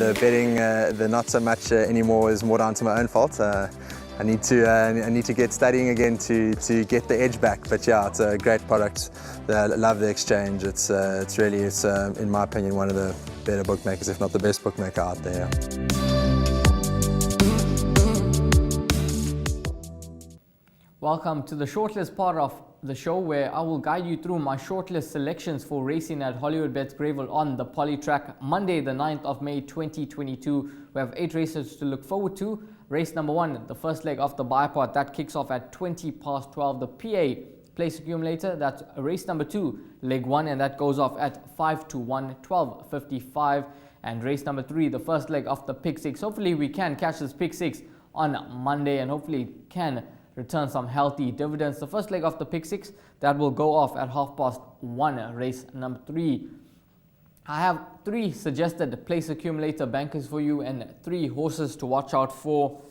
the betting, the not so much anymore, is more down to my own fault. I need to get studying again to get the edge back. But yeah, it's a great product. I love the exchange. It's really, in my opinion, one of the better bookmakers, if not the best bookmaker out there. Welcome to the shortlist part of the show, where I will guide you through my shortlist selections for racing at Hollywoodbets Greyville on the Polytrack, Monday the 9th of May 2022. We have 8 races to look forward to. Race number 1, the first leg of the bipod, that kicks off at 12:20. The PA place accumulator, that's race number 2, leg 1, and that goes off at 5-1, 12:55. And race number 3, the first leg of the pick 6. Hopefully we can catch this pick 6 on Monday, and hopefully can return some healthy dividends. The first leg of the pick 6, that will go off at 1:30, race number 3. I have 3 suggested place accumulator bankers for you and 3 horses to watch out for.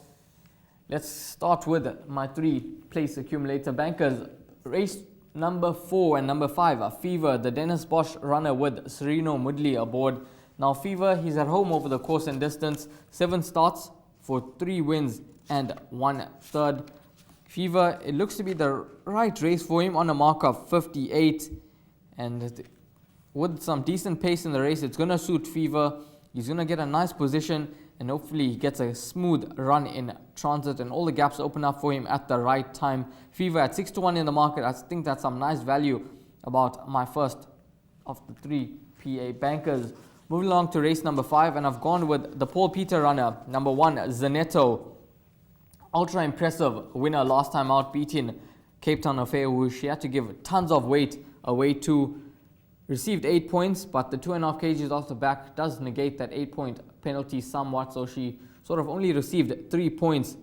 Let's start with my 3 place accumulator bankers. Race number 4 and number 5, Fever, the Dennis Bosch runner with Sereno Moodley aboard. Now Fever, he's at home over the course and distance, 7 starts for 3 wins and 1 third. Fever, it looks to be the right race for him on a mark of 58, and with some decent pace in the race, it's going to suit Fever. He's going to get a nice position, and hopefully he gets a smooth run in transit and all the gaps open up for him at the right time. Fever at 6-1 in the market. I think that's some nice value about my first of the 3 PA bankers. Moving along to race number 5, and I've gone with the Paul Peter runner, number 1, Zanetto. Ultra impressive winner last time out, beating Cape Town Affair, who she had to give tons of weight away to. Received 8 points, but the 2.5 kgs off the back does negate that 8-point penalty somewhat, so she sort of only received 3 points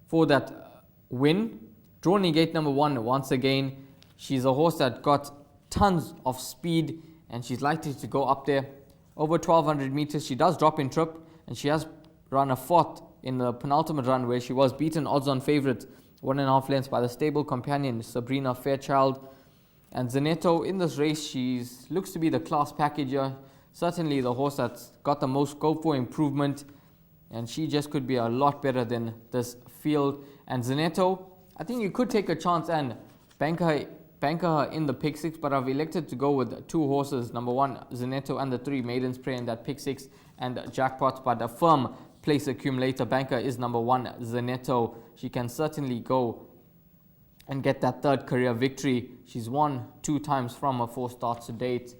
for that win. Draw negate number 1 once again. She's a horse that got tons of speed, and she's likely to go up there over 1200 meters. She does drop in trip, and she has run a 4th in the penultimate run, where she was beaten odds-on favourite 1.5 lengths by the stable companion Sabrina Fairchild. And Zanetto in this race, she looks to be the class packager, certainly the horse that's got the most scope for improvement, and she just could be a lot better than this field. And Zanetto, I think you could take a chance and bank her in the pick 6, but I've elected to go with 2 horses, number 1 Zanetto and the 3 Maiden Spray in that pick 6 and jackpot. But a firm place accumulator banker is number 1 Zanetto. She can certainly go and get that 3rd career victory. She's won 2 times from her 4 starts to date.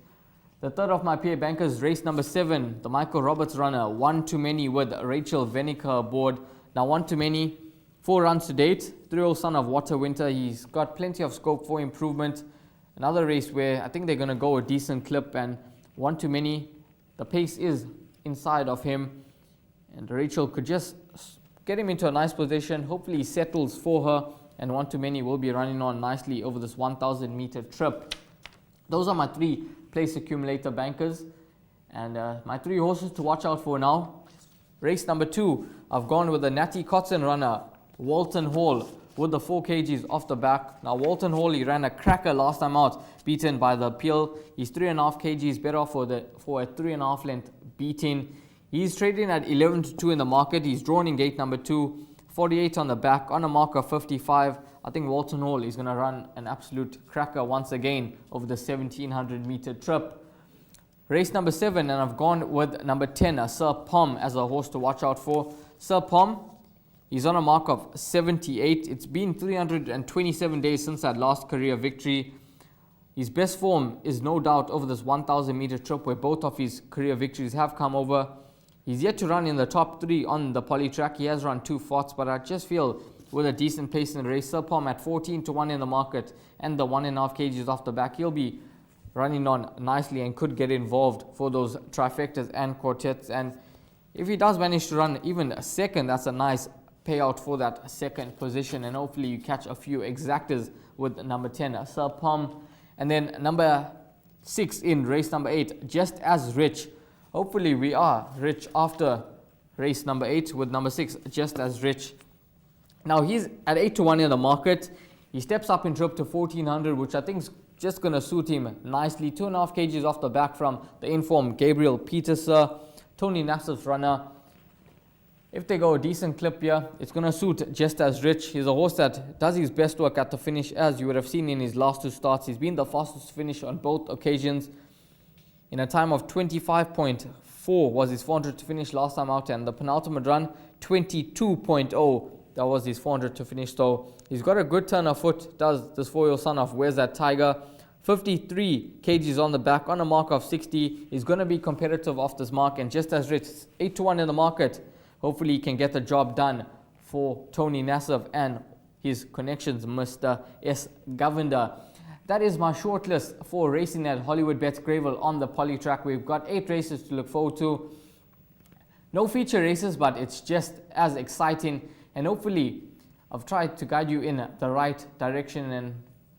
The 3rd of my PA bankers, race number 7, the Michael Roberts runner, One Too Many with Rachel Venica aboard. Now One Too Many, 4 runs to date, 3-year-old son of Water Winter. He's got plenty of scope for improvement. Another race where I think they're going to go a decent clip, and One Too Many, the pace is inside of him, and Rachel could just get him into a nice position. Hopefully he settles for her, and One Too Many will be running on nicely over this 1,000 meter trip. Those are my 3 place accumulator bankers, and my 3 horses to watch out for now. Race number 2, I've gone with the Natty Cotton runner, Walton Hall, with the 4 kgs off the back. Now Walton Hall, he ran a cracker last time out, beaten by the Appeal. He's 3.5 kgs better off for a 3.5 length beating. He's trading at 11-2 in the market. He's drawn in gate number 2, 48 on the back, on a mark of 55. I think Walton Hall is going to run an absolute cracker once again over the 1,700 meter trip. Race number 7, and I've gone with number 10, Sir Pom, as a horse to watch out for. Sir Pom, he's on a mark of 78. It's been 327 days since that last career victory. His best form is no doubt over this 1,000 meter trip, where both of his career victories have come over. He's yet to run in the top 3 on the Polytrack. He has run 2 4ths, but I just feel with a decent pace in the race, Sir Pom at 14-1 in the market and the 1.5 kgs off the back, he'll be running on nicely and could get involved for those trifectas and quartets. And if he does manage to run even a second, that's a nice payout for that second position, and hopefully you catch a few exactas with number 10, Sir Pom. And then number 6 in race number 8, Just As Rich. Hopefully we are rich after race number 8 with number 6, Just As Rich. Now he's at 8-1 in the market. He steps up in trip to 1,400, which I think is just going to suit him nicely. 2.5 kgs off the back from the informed Gabriel Peterser. Tony Nassif's runner. If they go a decent clip here, it's going to suit Just As Rich. He's a horse that does his best work at the finish, as you would have seen in his last 2 starts. He's been the fastest finish on both occasions. In a time of 25.4 was his 400 to finish last time out, and the penultimate run, 22.0. That was his 400 to finish. So he's got a good turn of foot, does this 4-year-old son of Where's That Tiger. 53 kgs on the back on a mark of 60. He's going to be competitive off this mark, and Just As Rich, 8-1 in the market. Hopefully he can get the job done for Tony Nassif and his connections, Mr. S. Govender. That is my shortlist for racing at Hollywood Bets Greyville on the poly track. We've got 8 races to look forward to. No feature races, but it's just as exciting. And hopefully I've tried to guide you in the right direction, and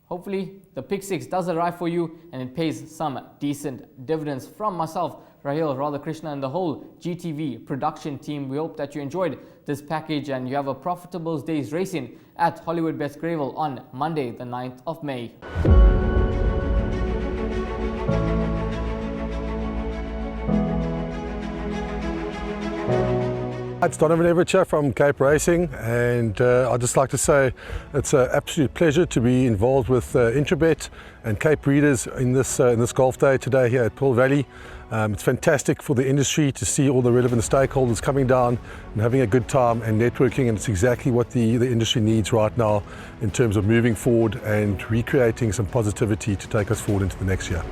hopefully the pick 6 does arrive for you and it pays some decent dividends. From myself, Rahil Radhakrishna, and the whole GTV production team, we hope that you enjoyed this package and you have a profitable day's racing at Hollywood Bets Greyville on Monday the 9th of May. It's Donovan Everett from Cape Racing, and I'd just like to say it's an absolute pleasure to be involved with Intrabet and Cape Breeders in this golf day today here at Pearl Valley. It's fantastic for the industry to see all the relevant stakeholders coming down and having a good time and networking, and it's exactly what the industry needs right now in terms of moving forward and recreating some positivity to take us forward into the next year.